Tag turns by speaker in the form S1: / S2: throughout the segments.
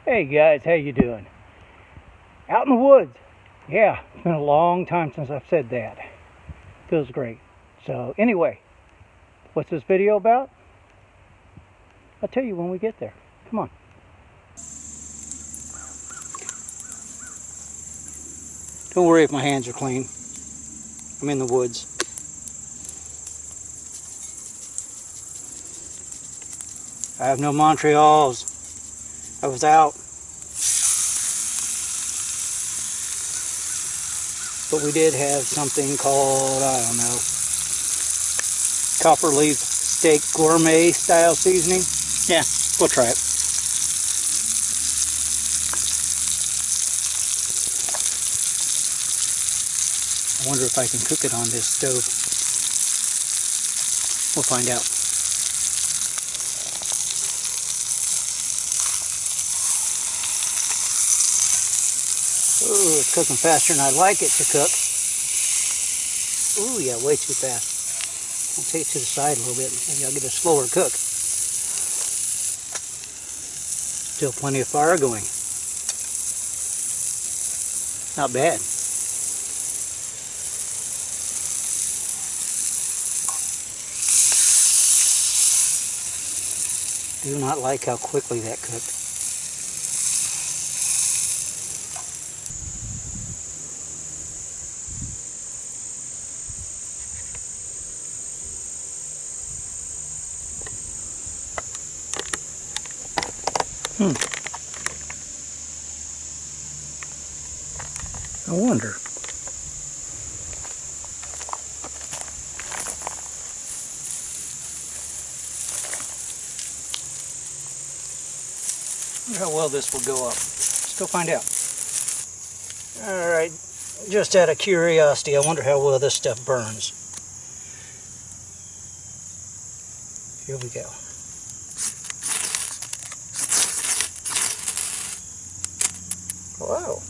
S1: Hey guys, how you doing? Out in the woods. Yeah, it's been a long time since I've said that. Feels great. So anyway, what's this video about? I'll tell you when we get there. Come on. Don't worry if my hands are clean. I'm in the woods. I have no Montreals. I was out. But we did have something called, I don't know, copper leaf steak gourmet style seasoning. Yeah, we'll try it. I wonder if I can cook it on this stove. We'll find out. Ooh, it's cooking faster than I'd like it to cook. Ooh, yeah, way too fast. I'll take it to the side a little bit. Maybe I'll get a slower cook. Still plenty of fire going. Not bad. Do not like how quickly that cooked. I wonder. How well this will go up. Let's go find out. Alright, just out of curiosity, I wonder how well this stuff burns. Here we go. Wow.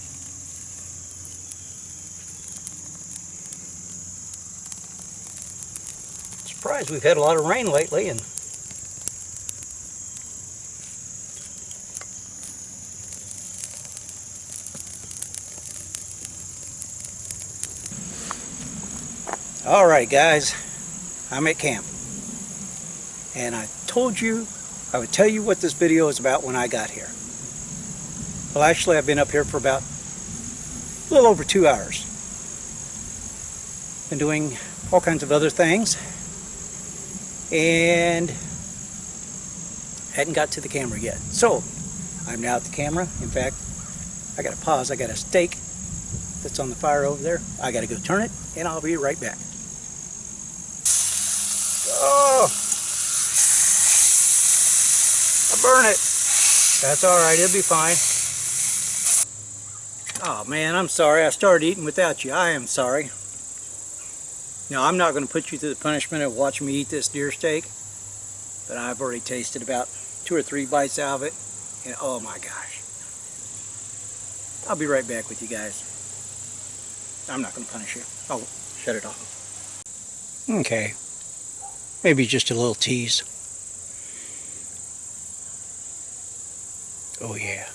S1: Surprised we've had a lot of rain lately, and alright guys, I'm at camp. And I told you I would tell you what this video is about when I got here. Well, actually I've been up here for about a little over 2 hours. Been doing all kinds of other things and hadn't got to the camera yet. So I'm now at the camera. In fact, I gotta pause. I got a steak that's on the fire over there. I gotta go turn it and I'll be right back. Oh, I burn it. That's alright, it'll be fine. Oh man, I'm sorry. I started eating without you. I am sorry. Now, I'm not going to put you through the punishment of watching me eat this deer steak, but I've already tasted about 2 or 3 bites out of it, and oh my gosh. I'll be right back with you guys. I'm not going to punish you. Oh, shut it off. Okay. Maybe just a little tease. Oh yeah.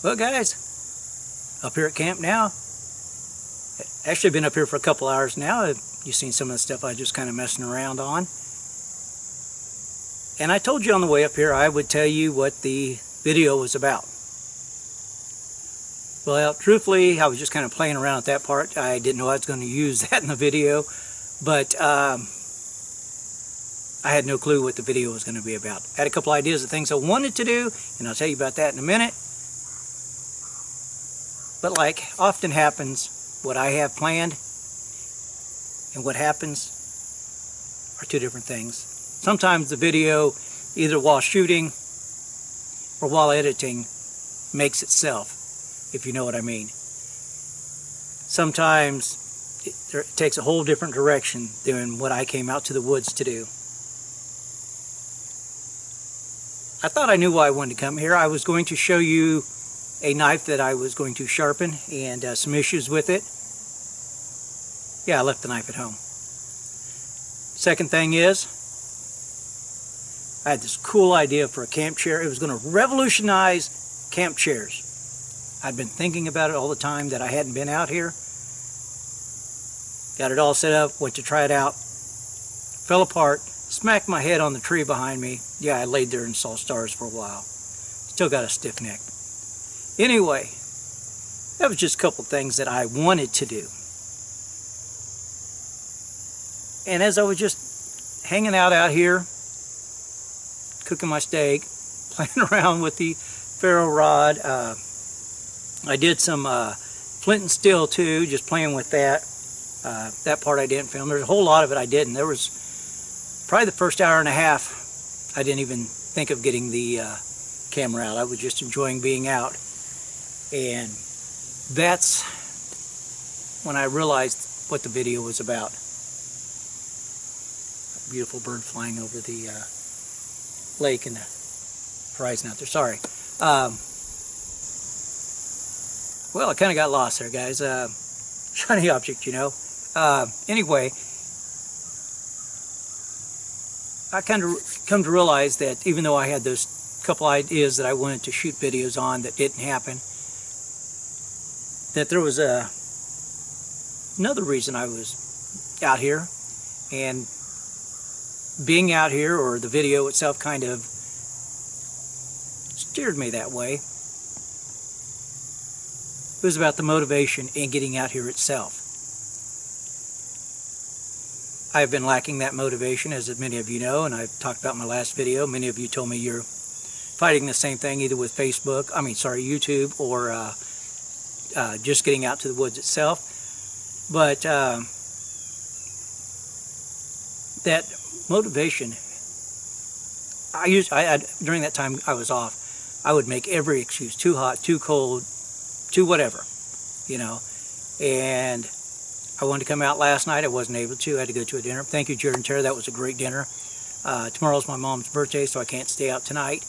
S1: Well guys, up here at camp now. Actually been up here for a couple hours now. You've seen some of the stuff I just kind of messing around on. And I told you on the way up here I would tell you what the video was about. Well, truthfully, I was just kind of playing around at that part. I didn't know I was going to use that in the video, but I had no clue what the video was going to be about. I had a couple ideas of things I wanted to do, and I'll tell you about that in a minute. But like often happens, what I have planned and what happens are 2 different things. Sometimes the video, either while shooting or while editing, makes itself, if you know what I mean. Sometimes it takes a whole different direction than what I came out to the woods to do. I thought I knew why I wanted to come here. I was going to show you a knife that I was going to sharpen and some issues with it. Yeah, I left the knife at home. Second thing is, I had this cool idea for a camp chair. It was going to revolutionize camp chairs. I'd been thinking about it all the time that I hadn't been out here. Got it all set up, went to try it out, fell apart, smacked my head on the tree behind me. Yeah, I laid there and saw stars for a while. Still got a stiff neck. Anyway, that was just a couple things that I wanted to do. And as I was just hanging out here, cooking my steak, playing around with the ferro rod, I did some flint and steel too, just playing with that. That part I didn't film. There's a whole lot of it I didn't. There was probably the first hour and a half I didn't even think of getting the camera out. I was just enjoying being out. And that's when I realized what the video was about. A beautiful bird flying over the lake and the horizon out there. Sorry. Well, I kind of got lost there, guys. Shiny object, you know. Anyway, I kind of come to realize that even though I had those couple ideas that I wanted to shoot videos on that didn't happen, that there was another reason I was out here, and being out here, or the video itself, kind of steered me that way. It was about the motivation in getting out here itself. I've been lacking that motivation, as many of you know, and I've talked about in my last video. Many of you told me you're fighting the same thing either with YouTube, or just getting out to the woods itself. But that motivation, during that time I was off, I would make every excuse: too hot, too cold, too whatever, you know. And I wanted to come out last night. I wasn't able to. I had to go to a dinner. Thank you, Jared and Tara. That was a great dinner. Tomorrow's my mom's birthday, so I can't stay out tonight.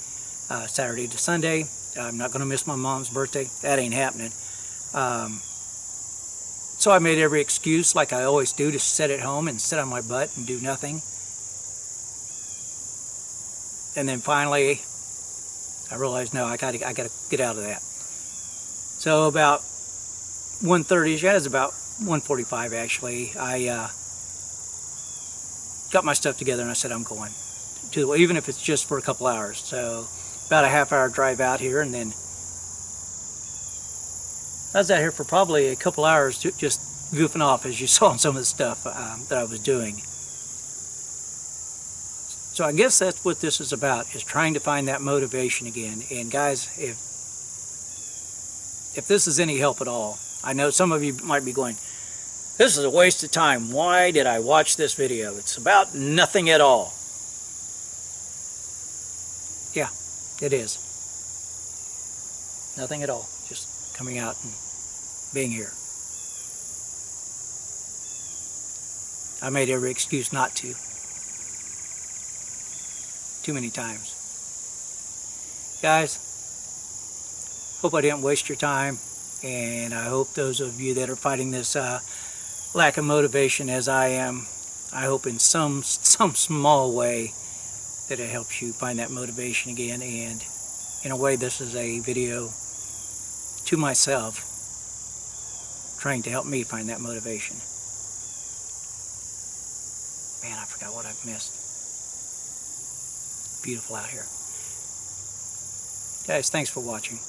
S1: Saturday to Sunday. I'm not going to miss my mom's birthday. That ain't happening. So I made every excuse, like I always do, to sit at home and sit on my butt and do nothing. And then finally, I realized, no, I got to get out of that. So about 1:30, yeah, it was about 1:45 actually, I got my stuff together and I said, I'm going to, even if it's just for a couple hours. So about a half-hour drive out here, and then I was out here for probably a couple hours just goofing off, as you saw in some of the stuff that I was doing. So I guess that's what this is about, is trying to find that motivation again. And guys, if this is any help at all, I know some of you might be going, this is a waste of time. Why did I watch this video? It's about nothing at all. Yeah, it is. Nothing at all. Just coming out and being here. I made every excuse not to. Too many times. Guys, hope I didn't waste your time, and I hope those of you that are fighting this lack of motivation as I am, I hope in some small way that it helps you find that motivation again. And in a way, this is a video to myself, trying to help me find that motivation. Man, I forgot what I've missed. Beautiful out here. Guys, thanks for watching.